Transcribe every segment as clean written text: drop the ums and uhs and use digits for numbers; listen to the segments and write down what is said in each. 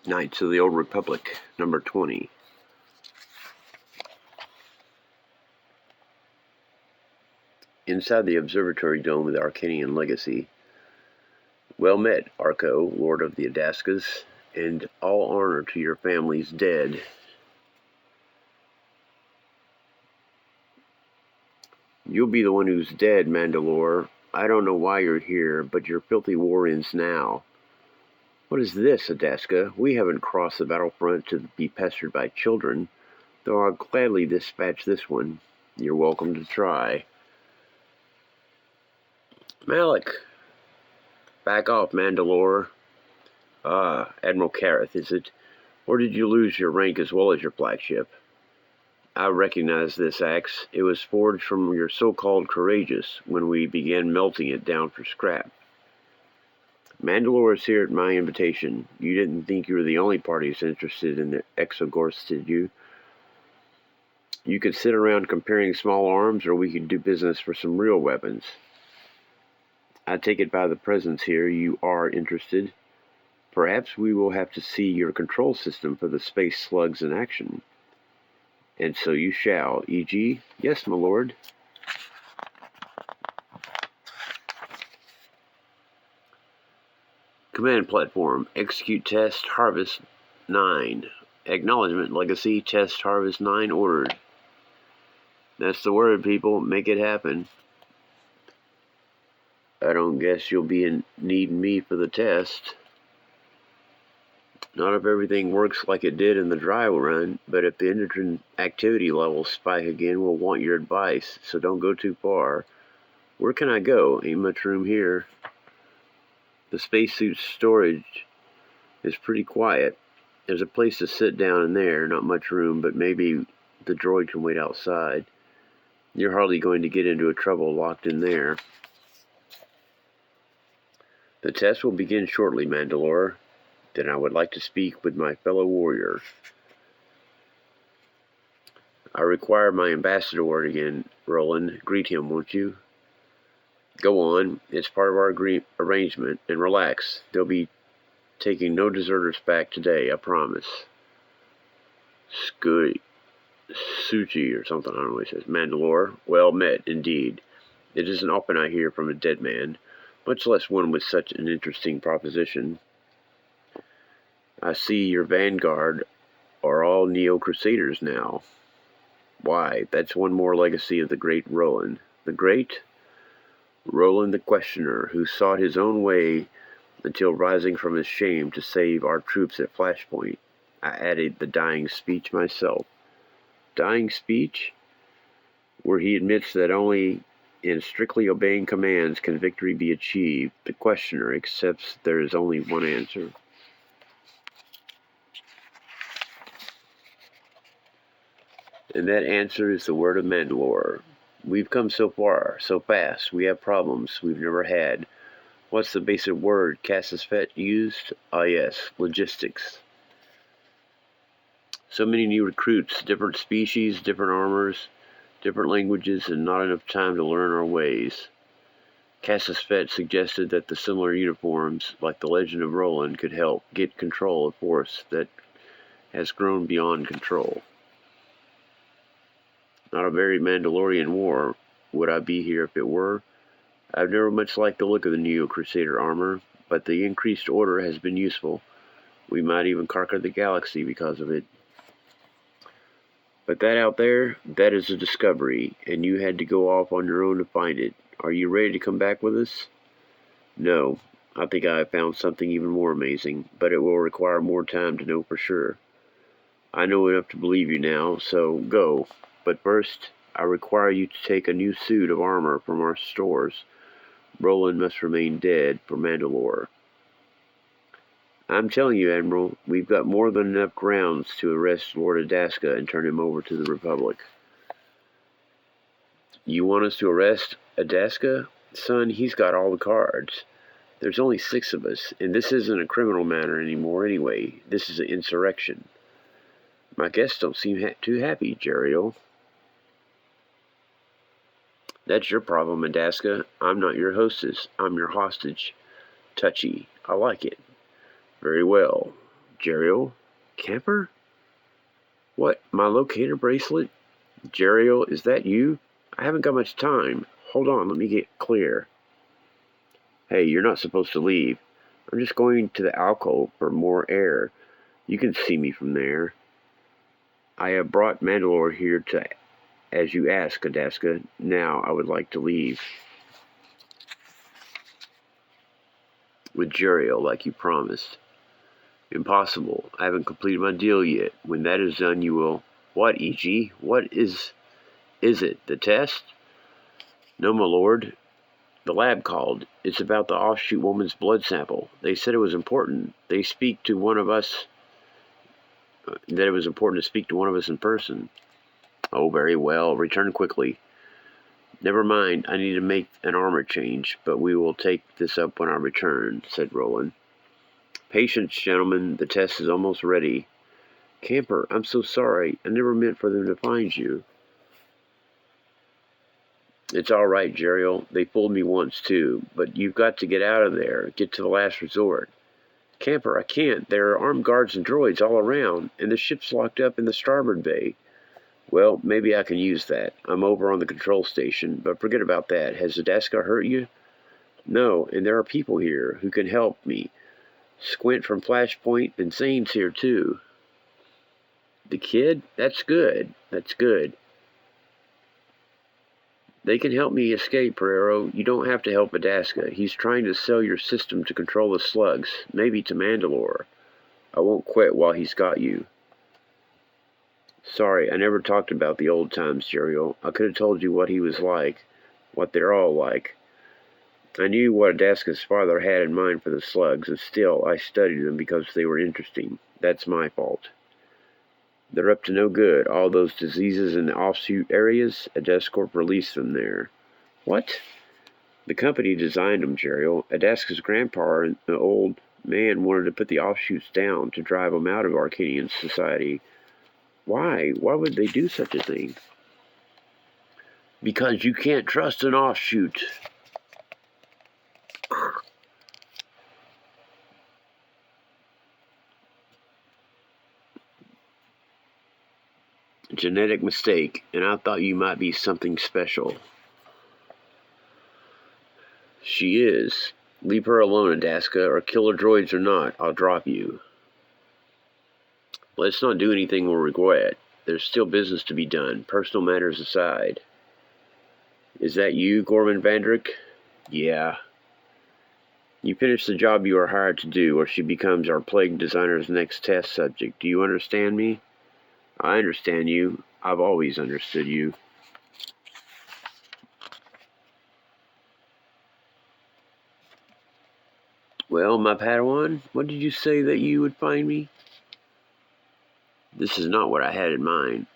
Knights of the Old Republic, number 20. Inside the observatory dome of the Arcanian Legacy. Well met, Arco, Lord of the Adaskas, and all honor to your families dead. You'll be the one who's dead, Mandalore. I don't know why you're here, but your filthy war ends now. What is this, Adaska? We haven't crossed the battlefront to be pestered by children, though I'll gladly dispatch this one. You're welcome to try. Malik. Back off, Mandalore. Ah, Admiral Kareth, is it? Or did you lose your rank as well as your flagship? I recognize this axe. It was forged from your so-called courageous when we began melting it down for scrap. Mandalore is here at my invitation. You didn't think you were the only party who's interested in the Exogorth, did you? You could sit around comparing small arms, or we could do business for some real weapons. I take it by the presence here you are interested. Perhaps we will have to see your control system for the space slugs in action. And so you shall, E.G. Yes, my lord. Command platform. Execute test harvest 9. Acknowledgement legacy test harvest 9 ordered. That's the word, people. Make it happen. I don't guess you'll be needing me for the test. Not if everything works like it did in the dry run, but if the endocrine activity levels spike again, we'll want your advice, so don't go too far. Where can I go? Ain't much room here. The spacesuit storage is pretty quiet. There's a place to sit down in there, not much room, but maybe the droid can wait outside. You're hardly going to get into trouble locked in there. The test will begin shortly, Mandalore. Then I would like to speak with my fellow warrior. I require my ambassador again, Roland. Greet him, won't you? Go on. It's part of our arrangement. And relax. They'll be taking no deserters back today, I promise. Suchi or something, I don't know what he says. Mandalore, well met, indeed. It isn't often I hear from a dead man, much less one with such an interesting proposition. I see your vanguard are all Neo-Crusaders now. Why, that's one more legacy of the great Roland. The great? Roland the Questioner, who sought his own way until rising from his shame to save our troops at Flashpoint. I added the dying speech myself. Dying speech? Where he admits that only in strictly obeying commands can victory be achieved. The Questioner accepts there is only one answer. And that answer is the word of Mandalore. We've come so far, so fast. We have problems we've never had. What's the basic word Cassus Fett used? Ah, yes, logistics. So many new recruits, different species, different armors, different languages, and not enough time to learn our ways. Cassus Fett suggested that the similar uniforms, like the Legend of Roland, could help get control of force that has grown beyond control. Not a very Mandalorian war. Would I be here if it were? I've never much liked the look of the Neo-Crusader armor, but the increased order has been useful. We might even conquer the galaxy because of it. But that out there, that is a discovery, and you had to go off on your own to find it. Are you ready to come back with us? No, I think I have found something even more amazing, but it will require more time to know for sure. I know enough to believe you now, so go. But first, I require you to take a new suit of armor from our stores. Roland must remain dead for Mandalore. I'm telling you, Admiral, we've got more than enough grounds to arrest Lord Adaska and turn him over to the Republic. You want us to arrest Adaska? Son, he's got all the cards. There's only 6 of us, and this isn't a criminal matter anymore anyway. This is an insurrection. My guests don't seem too happy, Jeriel. That's your problem, Adaska. I'm not your hostess. I'm your hostage. Touchy. I like it. Very well. Jeriel? Camper? What, my locator bracelet? Jeriel, is that you? I haven't got much time. Hold on, let me get clear. Hey, you're not supposed to leave. I'm just going to the alcove for more air. You can see me from there. I have brought Mandalore here to, as you asked, Kadaska. Now I would like to leave. With Jeriel, like you promised. Impossible. I haven't completed my deal yet. When that is done, you will... What, E.G.? What is it? The test? No, my lord. The lab called. It's about the offshoot woman's blood sample. They said it was important. That it was important to speak to one of us in person. Oh, very well. Return quickly. Never mind. I need to make an armor change, but we will take this up when I return, said Roland. Patience, gentlemen. The test is almost ready. Camper, I'm so sorry. I never meant for them to find you. It's all right, Jeriel. They fooled me once, too. But you've got to get out of there. Get to the last resort. Camper, I can't. There are armed guards and droids all around, and the ship's locked up in the starboard bay. Well, maybe I can use that. I'm over on the control station, but forget about that. Has Zadaska hurt you? No, and there are people here who can help me. Squint from Flashpoint, and Zane's here, too. The kid? That's good. That's good. They can help me escape, Pereiro. You don't have to help Adaska. He's trying to sell your system to control the slugs, maybe to Mandalore. I won't quit while he's got you. Sorry, I never talked about the old times, Jeriel. I could have told you what he was like, what they're all like. I knew what Adaska's father had in mind for the slugs, and still I studied them because they were interesting. That's my fault. They're up to no good. All those diseases in the offshoot areas, Adascorp released them there. What? The company designed them, Jeriel. Adaska's grandpa and the old man wanted to put the offshoots down to drive them out of Arcanian society. Why? Why would they do such a thing? Because you can't trust an offshoot. Genetic mistake, and I thought you might be something special. She is. Leave her alone, Adaska, or killer droids or not, I'll drop you. Let's not do anything we'll regret. There's still business to be done, personal matters aside. Is that you, Gorman Vandrick? Yeah. You finish the job you are hired to do, or she becomes our plague designer's next test subject. Do you understand me? I understand you. I've always understood you. Well, my Padawan, what did you say that you would find me? This is not what I had in mind.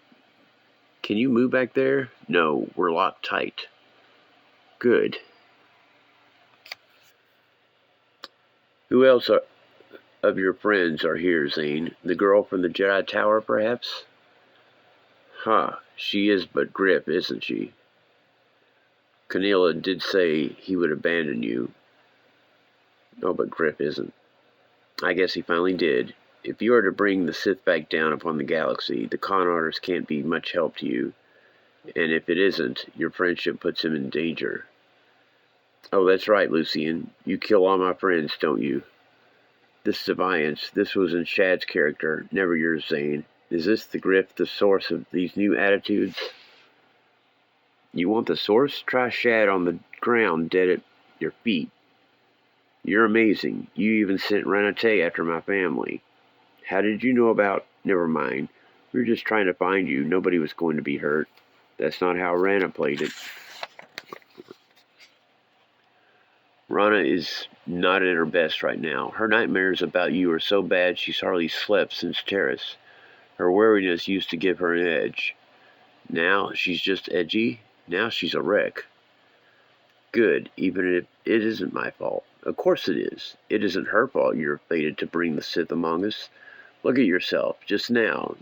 Can you move back there? No, we're locked tight. Good. Who else of your friends are here, Zane? The girl from the Jedi Tower, perhaps? She is but Grip, isn't she? Kanila did say he would abandon you. Oh, but Grip isn't. I guess he finally did. If you are to bring the Sith back down upon the galaxy, the con artist can't be much help to you. And if it isn't, your friendship puts him in danger. Oh, that's right, Lucian. You kill all my friends, don't you? This defiance, this was in Shad's character, never yours, Zane. Is this the Griff, the source of these new attitudes? You want the source? Try Shad on the ground, dead at your feet. You're amazing. You even sent Ranate after my family. How did you know about... Never mind. We were just trying to find you. Nobody was going to be hurt. That's not how Rana played it. Rana is not at her best right now. Her nightmares about you are so bad she's hardly slept since Terrace. Her wariness used to give her an edge. Now she's just edgy. Now she's a wreck. Good, even if it isn't my fault. Of course it is. It isn't her fault you're fated to bring the Sith among us. Look at yourself, just now.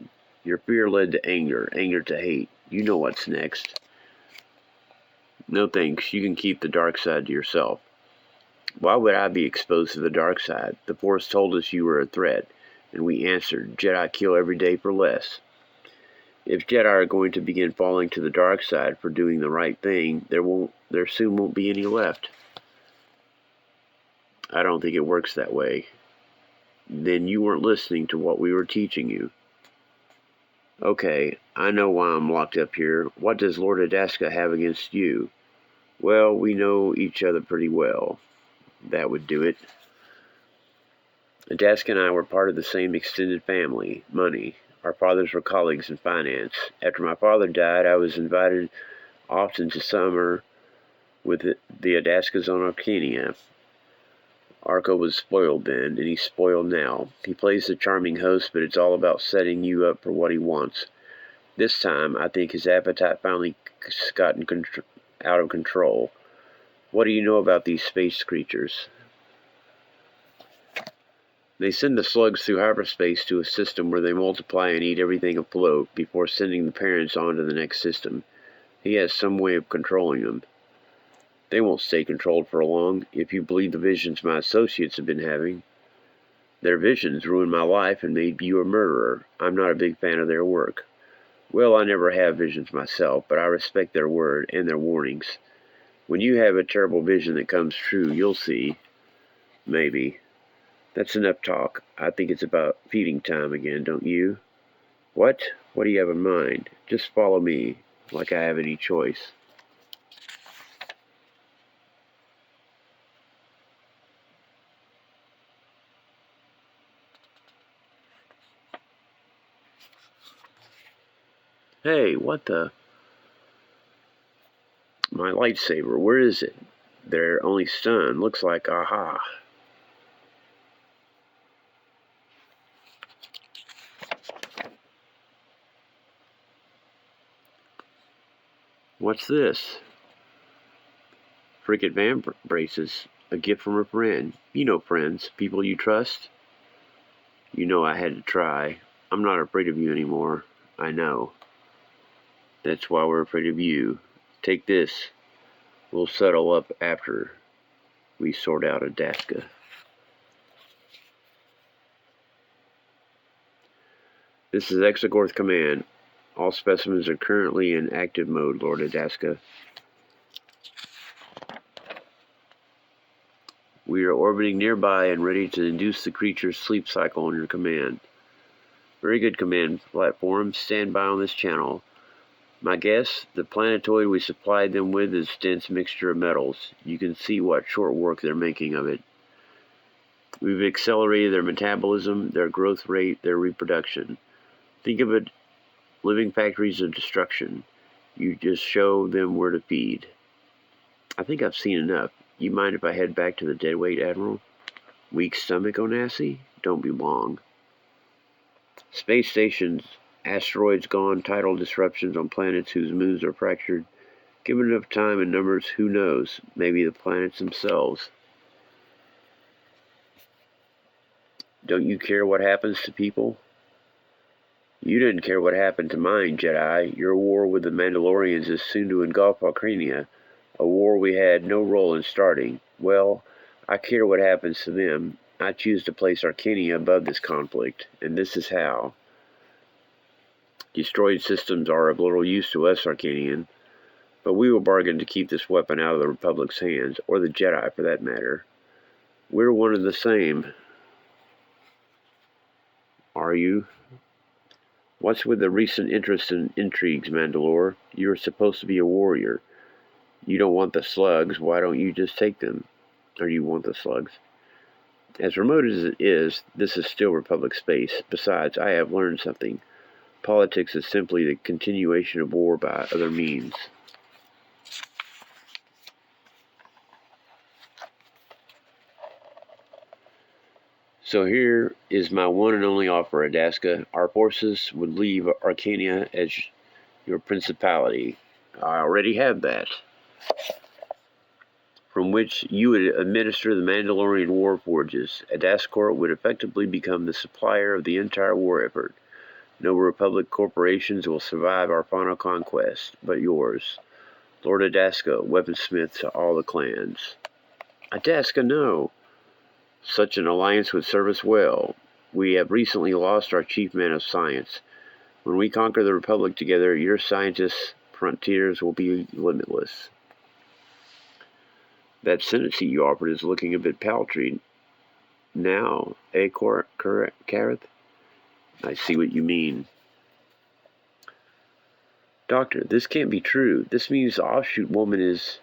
Your fear led to anger, anger to hate. You know what's next. No thanks, you can keep the dark side to yourself. Why would I be exposed to the dark side? The Force told us you were a threat, And we answered, Jedi kill every day for less. If Jedi are going to begin falling to the dark side for doing the right thing, there soon won't be any left. I don't think it works that way. Then you weren't listening to what we were teaching you. Okay, I know why I'm locked up here. What does Lord Adaska have against you? Well, we know each other pretty well. That would do it. Adaska and I were part of the same extended family, Money. Our fathers were colleagues in finance. After my father died, I was invited often to summer with the Adaskas on Arcania. Arco was spoiled then, and he's spoiled now. He plays the charming host, but it's all about setting you up for what he wants. This time, I think his appetite finally gotten out of control. What do you know about these space creatures? They send the slugs through hyperspace to a system where they multiply and eat everything afloat before sending the parents on to the next system. He has some way of controlling them. They won't stay controlled for long, if you believe the visions my associates have been having. Their visions ruined my life and made you a murderer. I'm not a big fan of their work. Well, I never have visions myself, but I respect their word and their warnings. When you have a terrible vision that comes true, you'll see. Maybe. That's enough talk. I think it's about feeding time again, don't you? What? What do you have in mind? Just follow me, like I have any choice. Hey, what the? My lightsaber, where is it? They're only stunned. Looks like aha. What's this? Frigate Van braces. A gift from a friend. You know friends. People you trust. You know I had to try. I'm not afraid of you anymore. I know. That's why we're afraid of you. Take this. We'll settle up after we sort out Adaska. This is Exogorth Command. All specimens are currently in active mode, Lord Adaska. We are orbiting nearby and ready to induce the creature's sleep cycle on your command. Very good command platform. Stand by on this channel. My guess, the planetoid we supplied them with is a dense mixture of metals. You can see what short work they're making of it. We've accelerated their metabolism, their growth rate, their reproduction. Think of it, living factories of destruction. You just show them where to feed. I think I've seen enough. You mind if I head back to the deadweight, Admiral? Weak stomach, Onasi? Don't be long. Space stations, asteroids gone, tidal disruptions on planets whose moons are fractured. Given enough time and numbers, who knows? Maybe the planets themselves. Don't you care what happens to people? You didn't care what happened to mine, Jedi. Your war with the Mandalorians is soon to engulf Arcania, a war we had no role in starting. Well, I care what happens to them. I choose to place Arcania above this conflict, and this is how. Destroyed systems are of little use to us, Arcanian, but we will bargain to keep this weapon out of the Republic's hands, or the Jedi for that matter. We're one and the same. Are you? What's with the recent interest in intrigues, Mandalore? You're supposed to be a warrior. You don't want the slugs, why don't you just take them? Or you want the slugs? As remote as it is, this is still Republic space. Besides, I have learned something. Politics is simply the continuation of war by other means. So here is my one and only offer, Adaska. Our forces would leave Arcania as your principality. I already have that. From which you would administer the Mandalorian war forges. Adaskor would effectively become the supplier of the entire war effort. No Republic corporations will survive our final conquest, but yours. Lord Adaska, weaponsmith to all the clans. Adaska, no. Such an alliance would serve us well. We have recently lost our chief man of science. When we conquer the Republic together, your scientists' frontiers will be limitless. That sentence you offered is looking a bit paltry now, eh, Careth? I see what you mean. Doctor, this can't be true. This means the offshoot woman is...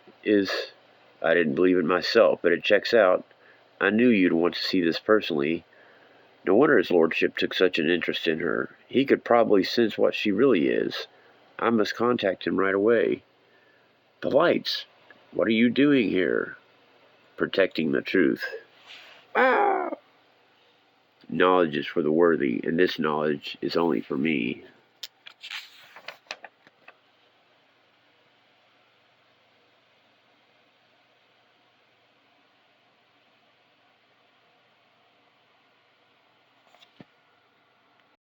I didn't believe it myself, but it checks out. I knew you'd want to see this personally. No wonder his lordship took such an interest in her. He could probably sense what she really is. I must contact him right away. The lights. What are you doing here? Protecting the truth. Ah! Knowledge is for the worthy, and this knowledge is only for me.